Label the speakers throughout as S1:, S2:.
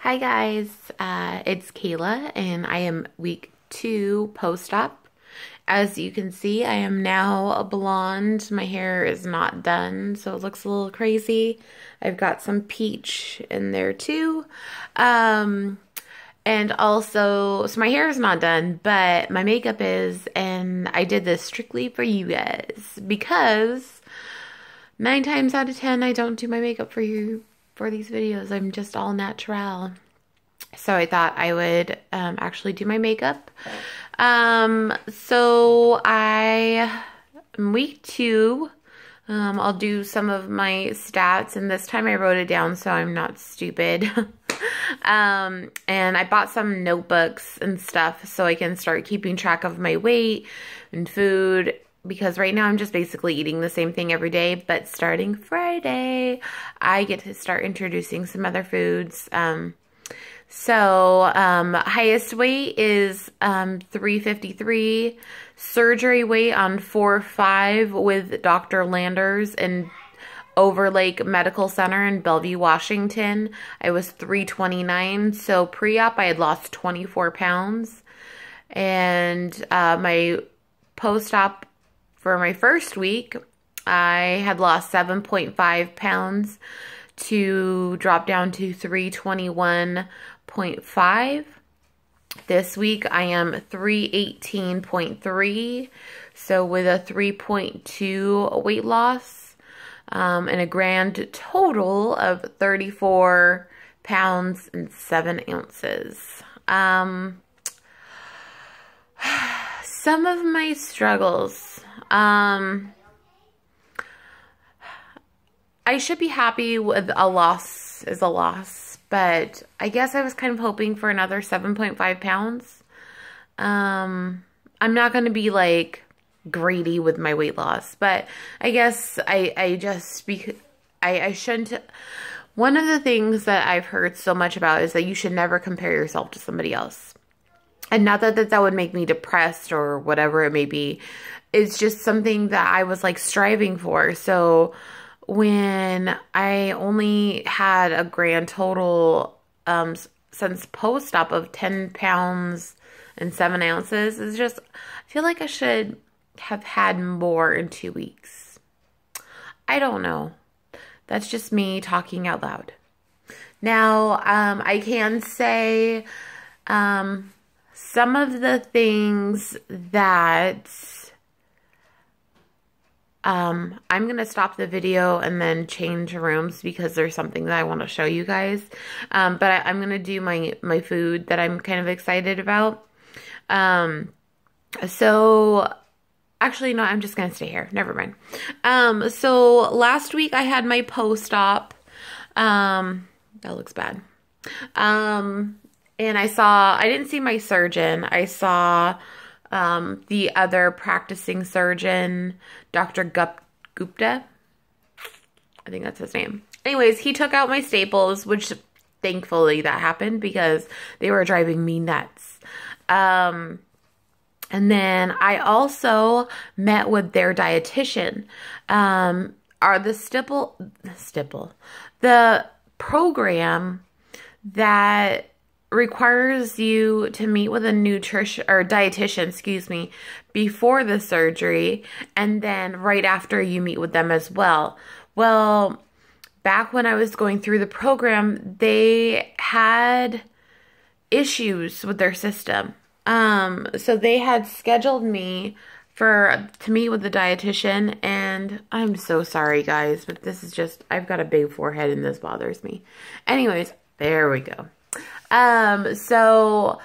S1: Hi guys, it's Kayla and I am week 2 post-op. As you can see, I am now a blonde. My hair is not done, so it looks a little crazy. I've got some peach in there too. And also, so my hair is not done, but my makeup is, and I did this strictly for you guys because 9 times out of 10, I don't do my makeup for you for these videos. I'm just all natural. So I thought I would actually do my makeup. So I'm week 2. I'll do some of my stats, and this time I wrote it down so I'm not stupid. And I bought some notebooks and stuff so I can start keeping track of my weight and food, because right now I'm just basically eating the same thing every day, but starting Friday, I get to start introducing some other foods. Highest weight is 353, surgery weight on 4.5 with Dr. Landers in Overlake Medical Center in Bellevue, Washington. I was 329, so pre-op I had lost 24 pounds, and my post-op for my first week, I had lost 7.5 pounds to drop down to 321.5. This week I am 318.3, so with a 3.2 weight loss, and a grand total of 34 pounds and 7 ounces. Some of my struggles. I should be happy with a loss is a loss, but I guess I was kind of hoping for another 7.5 pounds. I'm not going to be like greedy with my weight loss, but I guess I shouldn't. One of the things that I've heard so much about is that you should never compare yourself to somebody else. And not that would make me depressed or whatever it may be. It's just something that I was like striving for. So when I only had a grand total since post-op of 10 pounds and 7 ounces, it's just, I feel like I should have had more in 2 weeks. I don't know. That's just me talking out loud. Now, I can say some of the things that I'm going to stop the video and then change rooms because there's something that I want to show you guys. But I'm going to do my food that I'm kind of excited about. So actually, no, I'm just going to stay here. Never mind. So last week I had my post-op. That looks bad. And I didn't see my surgeon. I saw the other practicing surgeon, Dr. Gupta. I think that's his name. Anyways, he took out my staples, which thankfully that happened because they were driving me nuts. And then I also met with their dietitian. The program that requires you to meet with a dietitian, before the surgery, and then right after you meet with them as well. Well, back when I was going through the program, they had issues with their system. So they had scheduled me to meet with the dietitian, and I'm so sorry guys, but this is just, I've got a big forehead and this bothers me. Anyways, there we go. So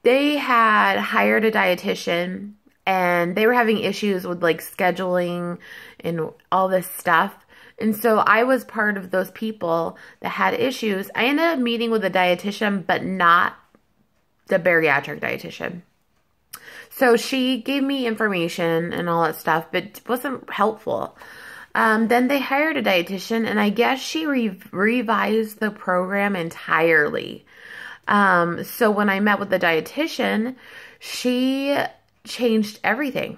S1: they had hired a dietitian, and they were having issues with like scheduling and all this stuff. And so I was part of those people that had issues. I ended up meeting with a dietitian, but not the bariatric dietitian. So she gave me information and all that stuff, but it wasn't helpful. Then they hired a dietitian, and I guess she revised the program entirely. So when I met with the dietitian, she changed everything.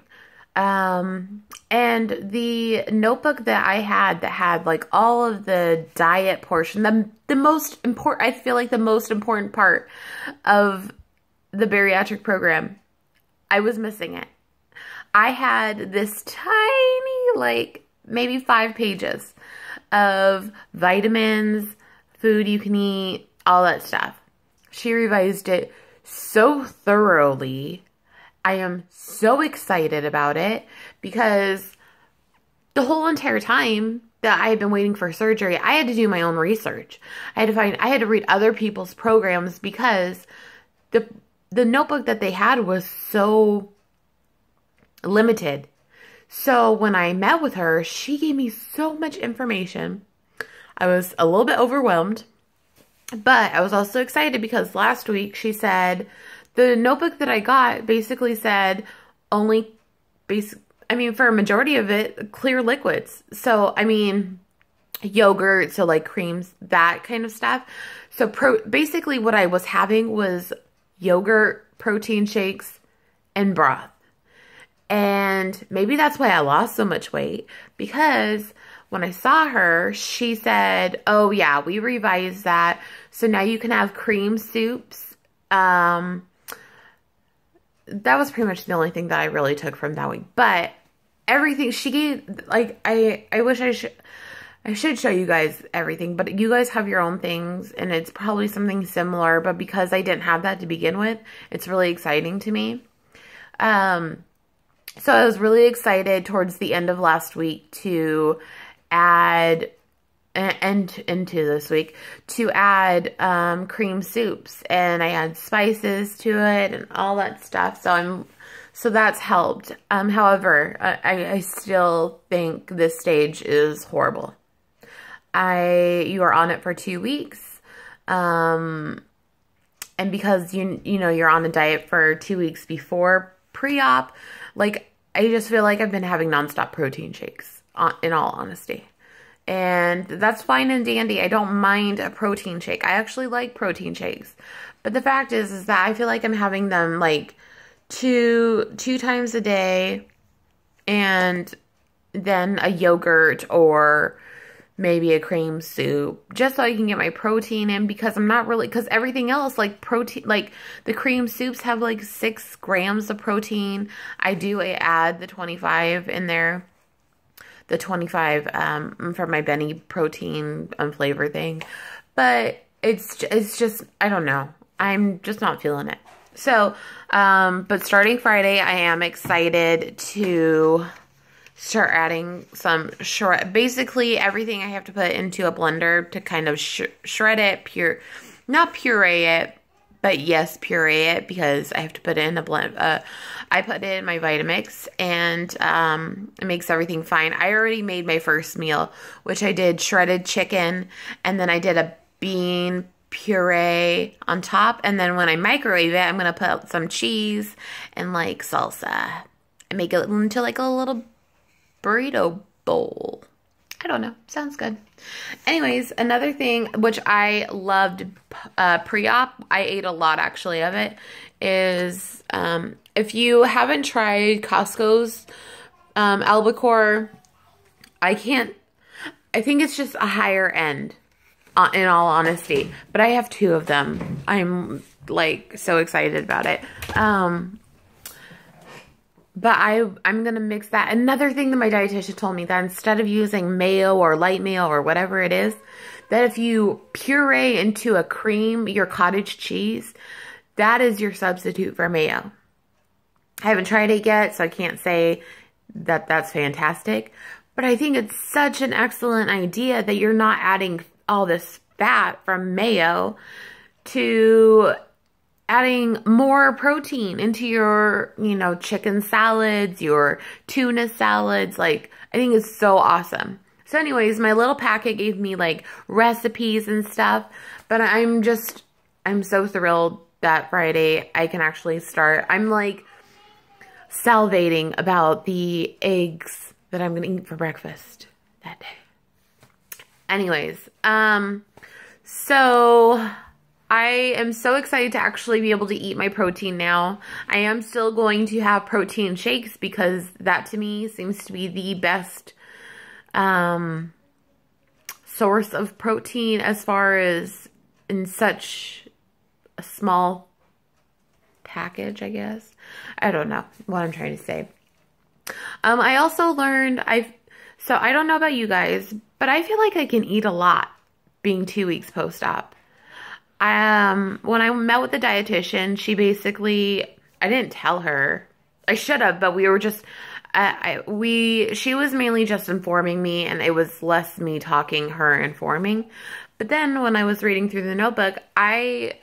S1: And the notebook that I had that had like all of the diet portion, the most important, I feel like the most important part of the bariatric program, I was missing it. I had this tiny, like maybe 5 pages of vitamins, food you can eat, all that stuff. She revised it so thoroughly. I am so excited about it because the whole entire time that I had been waiting for surgery, I had to do my own research. I had to read other people's programs because the notebook that they had was so limited. So when I met with her, she gave me so much information. I was a little bit overwhelmed, but I was also excited because last week she said the notebook that I got basically said only for a majority of it, clear liquids. So, I mean, yogurt, so like creams, that kind of stuff. So basically what I was having was yogurt, protein shakes, and broth. And maybe that's why I lost so much weight, because when I saw her, she said, oh yeah, we revised that. So now you can have cream soups. That was pretty much the only thing that I really took from that week. But everything she gave, like, I wish I should show you guys everything, but you guys have your own things, and it's probably something similar, but because I didn't have that to begin with, it's really exciting to me. So I was really excited towards the end of last week to add, and into this week, to add cream soups, and I add spices to it and all that stuff. So that's helped. However, I still think this stage is horrible. You are on it for 2 weeks. And because you know, you're on a diet for 2 weeks before pre-op, like, I just feel like I've been having nonstop protein shakes, in all honesty. And that's fine and dandy. I don't mind a protein shake. I actually like protein shakes. But the fact is that I feel like I'm having them like two times a day, and then a yogurt or maybe a cream soup, just so I can get my protein in, because I'm not really, because everything else, like protein, like the cream soups have like 6 grams of protein. I do add the 25 in there, the 25 from my Benny protein unflavored thing, but it's just, I don't know, I'm just not feeling it. So, but starting Friday, I am excited to start adding some basically everything I have to put into a blender to kind of shred it, not puree it, but yes, puree it, because I have to put it in a blend. I put it in my Vitamix, and it makes everything fine. I already made my first meal, which I did shredded chicken, and then I did a bean puree on top, and then when I microwave it, I'm going to put some cheese and like salsa and make it into like a little burrito bowl. I don't know. Sounds good. Anyways, another thing which I loved pre-op, I ate a lot actually of it, is if you haven't tried Costco's albacore, I think it's just a higher end, in all honesty, but I have 2 of them. I'm like so excited about it. But I'm going to mix that. Another thing that my dietitian told me, that instead of using mayo or light mayo or whatever it is, that if you puree into a cream your cottage cheese, that is your substitute for mayo. I haven't tried it yet, so I can't say that that's fantastic. But I think it's such an excellent idea that you're not adding all this fat from mayo to adding more protein into your, you know, chicken salads, your tuna salads. Like, I think it's so awesome. So anyways, my little packet gave me like recipes and stuff, but I'm so thrilled that Friday I can actually start. I'm like salivating about the eggs that I'm going to eat for breakfast that day. Anyways, so I am so excited to actually be able to eat my protein now. I am still going to have protein shakes because that to me seems to be the best source of protein as far as in such a small package, I guess. I don't know what I'm trying to say. I also learned, so I don't know about you guys, but I feel like I can eat a lot being 2 weeks post-op. When I met with the dietitian, she basically, I didn't tell her. I should have, but we were just, she was mainly just informing me, and it was less me talking, her informing. But then when I was reading through the notebook, I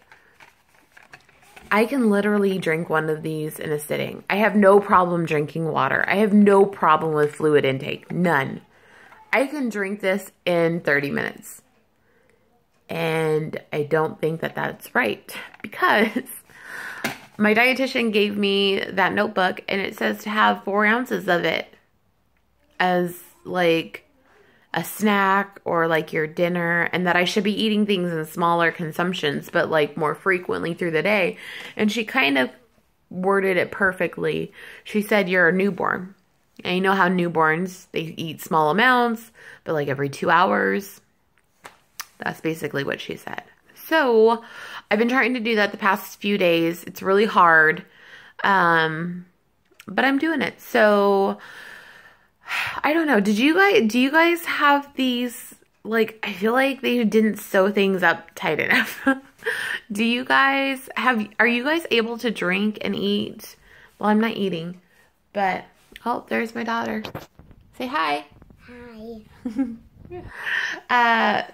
S1: can literally drink one of these in a sitting. I have no problem drinking water. I have no problem with fluid intake. None. I can drink this in 30 minutes. And I don't think that that's right because my dietitian gave me that notebook and it says to have 4 ounces of it as like a snack or like your dinner, and that I should be eating things in smaller consumptions but like more frequently through the day. And she kind of worded it perfectly. She said, you're a newborn. And you know how newborns, they eat small amounts, but like every 2 hours. That's basically what she said. So I've been trying to do that the past few days. It's really hard, but I'm doing it. So I don't know. Do you guys have these, like, I feel like they didn't sew things up tight enough. Are you guys able to drink and eat? Well, I'm not eating, but, oh, there's my daughter. Say hi.
S2: Hi.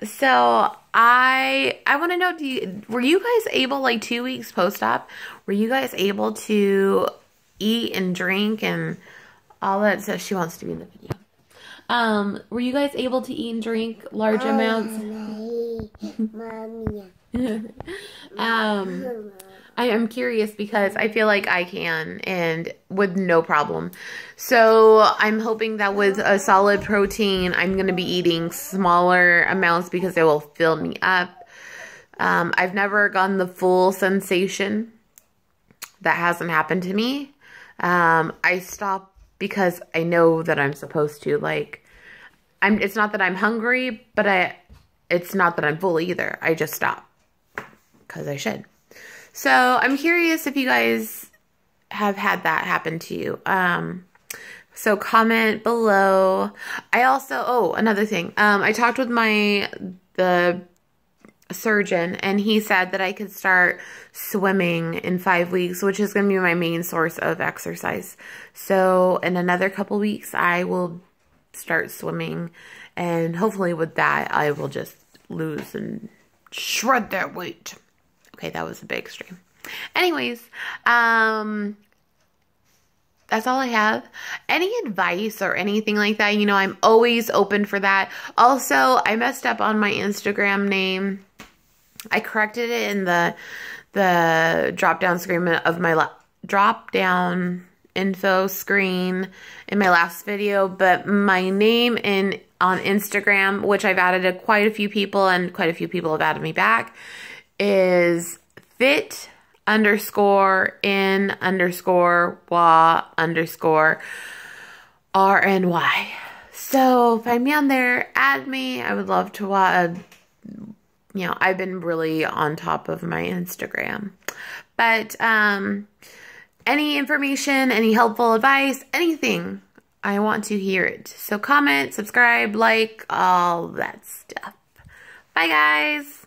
S1: So I want to know, were you guys able, like 2 weeks post-op, were you guys able to eat and drink and all that stuff? She wants to be in the video. Were you guys able to eat and drink large amounts? I am curious because I feel like I can, and with no problem. So I'm hoping that with a solid protein, I'm going to be eating smaller amounts because it will fill me up. I've never gotten the full sensation. That hasn't happened to me. I stop because I know that I'm supposed to. Like, it's not that I'm hungry, but it's not that I'm full either. I just stop because I should. So I'm curious if you guys have had that happen to you. So comment below. I also, oh, another thing. I talked with the surgeon, and he said that I could start swimming in 5 weeks, which is going to be my main source of exercise. So in another couple weeks, I will start swimming, and hopefully with that, I will just lose and shred that weight. Okay, that was a bit extreme. Anyways, that's all I have. Any advice or anything like that, you know, I'm always open for that. Also, I messed up on my Instagram name. I corrected it in the drop-down screen of my drop-down info screen in my last video, but my name on Instagram, which I've added quite a few people, and quite a few people have added me back, is fit_in_wa_RNY. So find me on there, add me. I would love to watch. You know, I've been really on top of my Instagram. But any information, any helpful advice, anything, I want to hear it. So comment, subscribe, like, all that stuff. Bye, guys.